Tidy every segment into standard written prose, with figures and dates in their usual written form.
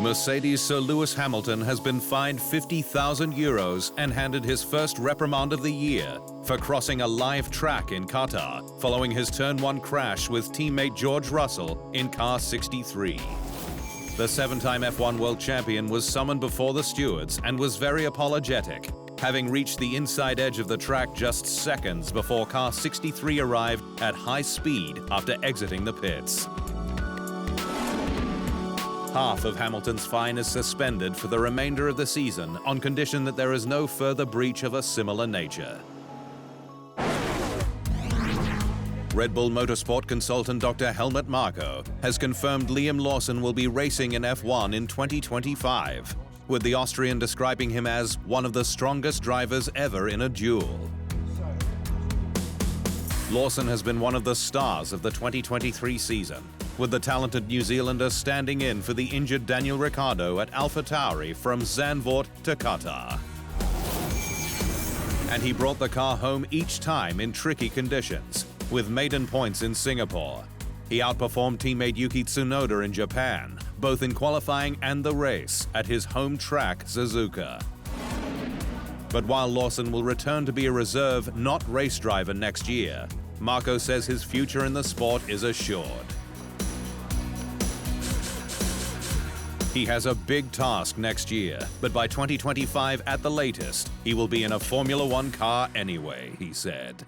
Mercedes' Sir Lewis Hamilton has been fined €50,000 and handed his first reprimand of the year for crossing a live track in Qatar following his Turn 1 crash with teammate George Russell in car 63. The seven-time F1 world champion was summoned before the stewards and was very apologetic, having reached the inside edge of the track just seconds before car 63 arrived at high speed after exiting the pits. Half of Hamilton's fine is suspended for the remainder of the season on condition that there is no further breach of a similar nature. Red Bull Motorsport consultant Dr. Helmut Marko has confirmed Liam Lawson will be racing in F1 in 2025, with the Austrian describing him as one of the strongest drivers ever in a duel. Lawson has been one of the stars of the 2023 season, with the talented New Zealander standing in for the injured Daniel Ricciardo at AlphaTauri from Zandvoort to Qatar. And he brought the car home each time in tricky conditions, with maiden points in Singapore. He outperformed teammate Yuki Tsunoda in Japan, both in qualifying and the race, at his home track, Suzuka. But while Lawson will return to be a reserve, not race driver next year, Marko says his future in the sport is assured. He has a big task next year, but by 2025 at the latest, he will be in a Formula One car anyway, he said.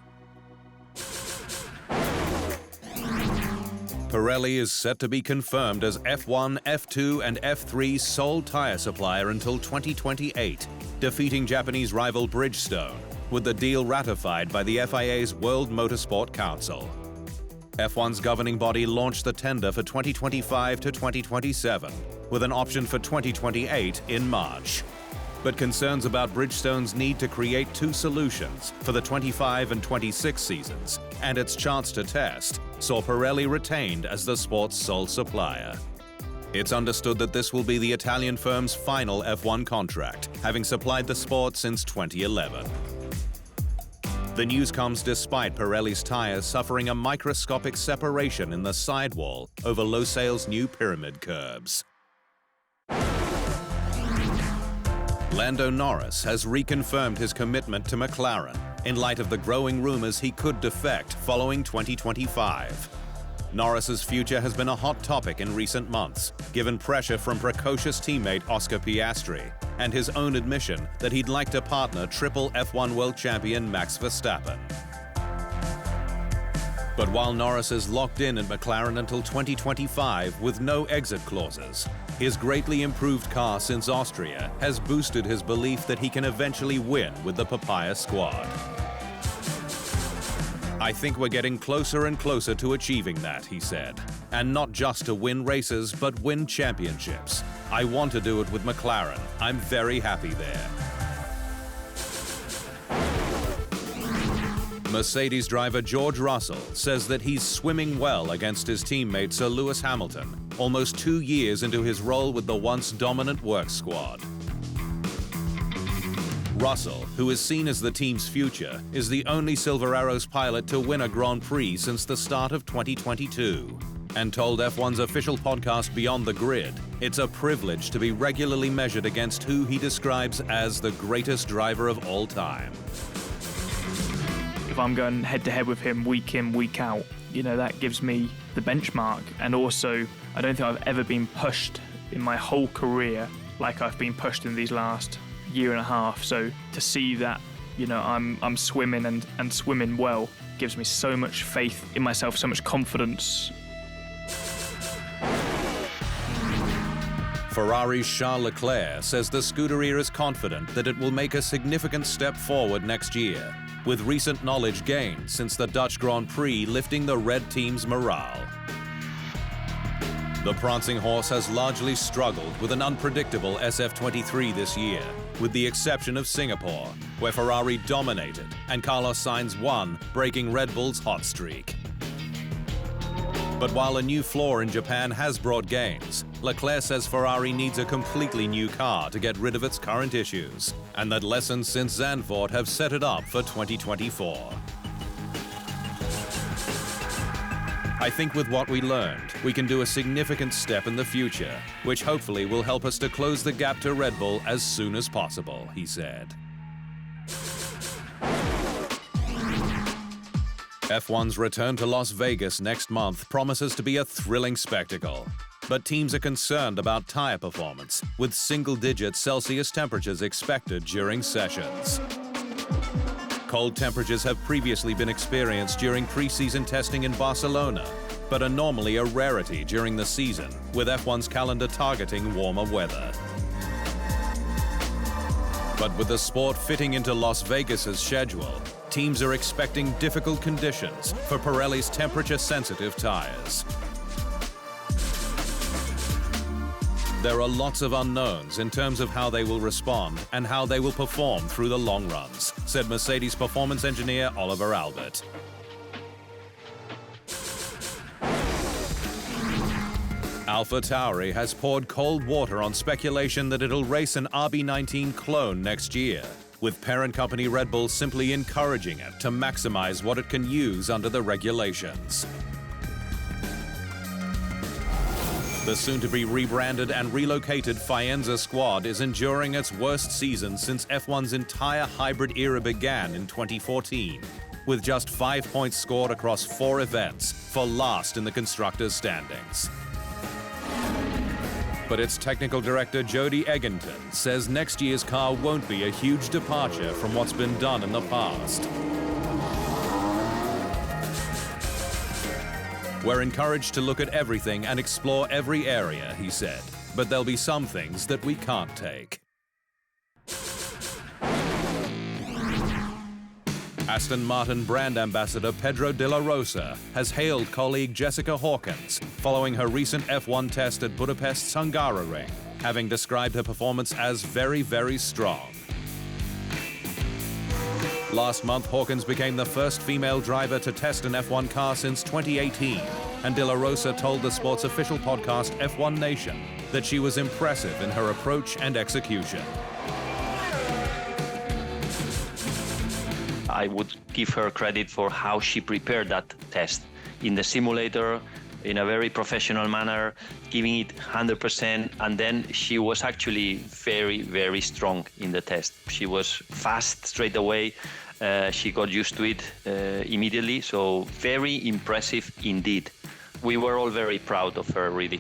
Pirelli is set to be confirmed as F1, F2 and F3's sole tyre supplier until 2028, defeating Japanese rival Bridgestone, with the deal ratified by the FIA's World Motorsport Council. F1's governing body launched the tender for 2025 to 2027, with an option for 2028 in March. But concerns about Bridgestone's need to create two solutions for the 25 and 26 seasons and its chance to test saw Pirelli retained as the sport's sole supplier. It's understood that this will be the Italian firm's final F1 contract, having supplied the sport since 2011. The news comes despite Pirelli's tyres suffering a microscopic separation in the sidewall over Losail's new pyramid curbs. Lando Norris has reconfirmed his commitment to McLaren in light of the growing rumors he could defect following 2025. Norris's future has been a hot topic in recent months, given pressure from precocious teammate Oscar Piastri and his own admission that he'd like to partner triple F1 world champion Max Verstappen. But while Norris is locked in at McLaren until 2025 with no exit clauses, his greatly improved car since Austria has boosted his belief that he can eventually win with the Papaya squad. "I think we're getting closer and closer to achieving that," he said. "And not just to win races, but win championships. I want to do it with McLaren. I'm very happy there." Mercedes driver George Russell says that he's swimming well against his teammate Sir Lewis Hamilton, almost 2 years into his role with the once dominant work squad. Russell, who is seen as the team's future, is the only Silver Arrows pilot to win a Grand Prix since the start of 2022, and told F1's official podcast Beyond the Grid, it's a privilege to be regularly measured against who he describes as the greatest driver of all time. If I'm going head-to-head with him week in, week out, that gives me the benchmark. And also, I don't think I've ever been pushed in my whole career like I've been pushed in these last year and a half. So to see that, I'm swimming and swimming well gives me so much faith in myself, so much confidence. Ferrari's Charles Leclerc says the Scuderia is confident that it will make a significant step forward next year, with recent knowledge gained since the Dutch Grand Prix lifting the red team's morale. The prancing horse has largely struggled with an unpredictable SF23 this year, with the exception of Singapore, where Ferrari dominated and Carlos Sainz won, breaking Red Bull's hot streak. But while a new floor in Japan has brought gains, Leclerc says Ferrari needs a completely new car to get rid of its current issues, and that lessons since Zandvoort have set it up for 2024. I think with what we learned, we can do a significant step in the future, which hopefully will help us to close the gap to Red Bull as soon as possible, he said. F1's return to Las Vegas next month promises to be a thrilling spectacle. But teams are concerned about tire performance, with single-digit Celsius temperatures expected during sessions. Cold temperatures have previously been experienced during pre-season testing in Barcelona, but are normally a rarity during the season, with F1's calendar targeting warmer weather. But with the sport fitting into Las Vegas's schedule, teams are expecting difficult conditions for Pirelli's temperature-sensitive tires. There are lots of unknowns in terms of how they will respond and how they will perform through the long runs, said Mercedes performance engineer Oliver Albert. AlphaTauri has poured cold water on speculation that it'll race an RB19 clone next year, with parent company Red Bull simply encouraging it to maximize what it can use under the regulations. The soon-to-be rebranded and relocated Faenza squad is enduring its worst season since F1's entire hybrid era began in 2014, with just 5 points scored across 4 events, for last in the constructors' standings. But its technical director Jody Egginton says next year's car won't be a huge departure from what's been done in the past. We're encouraged to look at everything and explore every area, he said, but there'll be some things that we can't take. Aston Martin brand ambassador Pedro de la Rosa has hailed colleague Jessica Hawkins following her recent F1 test at Budapest's Hungaroring, having described her performance as very, very strong. Last month, Hawkins became the first female driver to test an F1 car since 2018, and De La Rosa told the sport's official podcast F1 Nation that she was impressive in her approach and execution. I would give her credit for how she prepared that test in the simulator in a very professional manner, giving it 100%, and then she was actually very, very strong in the test. She was fast straight away. She got used to it immediately, so very impressive indeed. We were all very proud of her, really.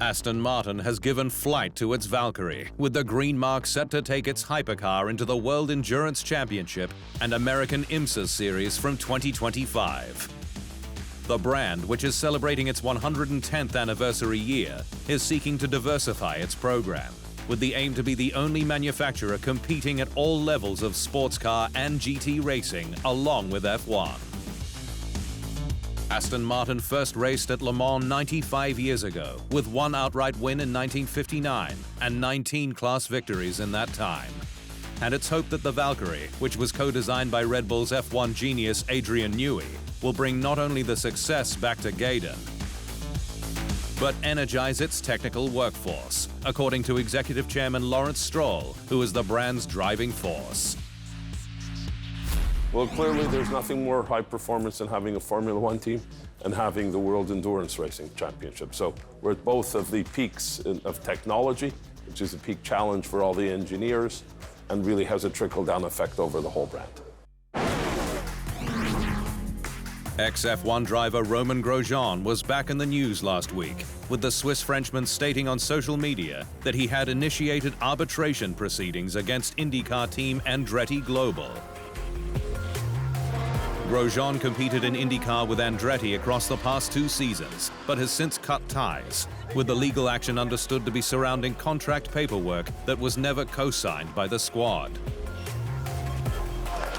Aston Martin has given flight to its Valkyrie, with the green mark set to take its hypercar into the World Endurance Championship and American IMSA Series from 2025. The brand, which is celebrating its 110th anniversary year, is seeking to diversify its program, with the aim to be the only manufacturer competing at all levels of sports car and GT racing, along with F1. Aston Martin first raced at Le Mans 95 years ago, with 1 outright win in 1959 and 19 class victories in that time. And it's hoped that the Valkyrie, which was co-designed by Red Bull's F1 genius Adrian Newey, will bring not only the success back to Gaydon, but energize its technical workforce, according to Executive Chairman Lawrence Stroll, who is the brand's driving force. Well, clearly there's nothing more high performance than having a Formula One team and having the World Endurance Racing Championship. So we're at both of the peaks of technology, which is a peak challenge for all the engineers, and really has a trickle-down effect over the whole brand. Ex-F1 driver Romain Grosjean was back in the news last week, with the Swiss Frenchman stating on social media that he had initiated arbitration proceedings against IndyCar team Andretti Global. Grosjean competed in IndyCar with Andretti across the past 2 seasons, but has since cut ties, with the legal action understood to be surrounding contract paperwork that was never co-signed by the squad.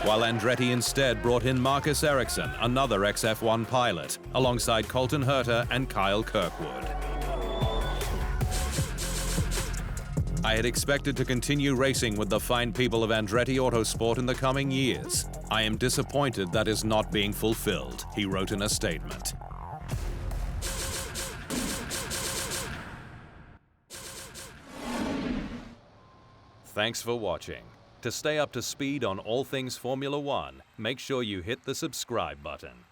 While Andretti instead brought in Marcus Ericsson, another ex-F1 pilot, alongside Colton Herta and Kyle Kirkwood. I had expected to continue racing with the fine people of Andretti Autosport in the coming years. I am disappointed that is not being fulfilled, he wrote in a statement. Thanks for watching. To stay up to speed on all things Formula One, make sure you hit the subscribe button.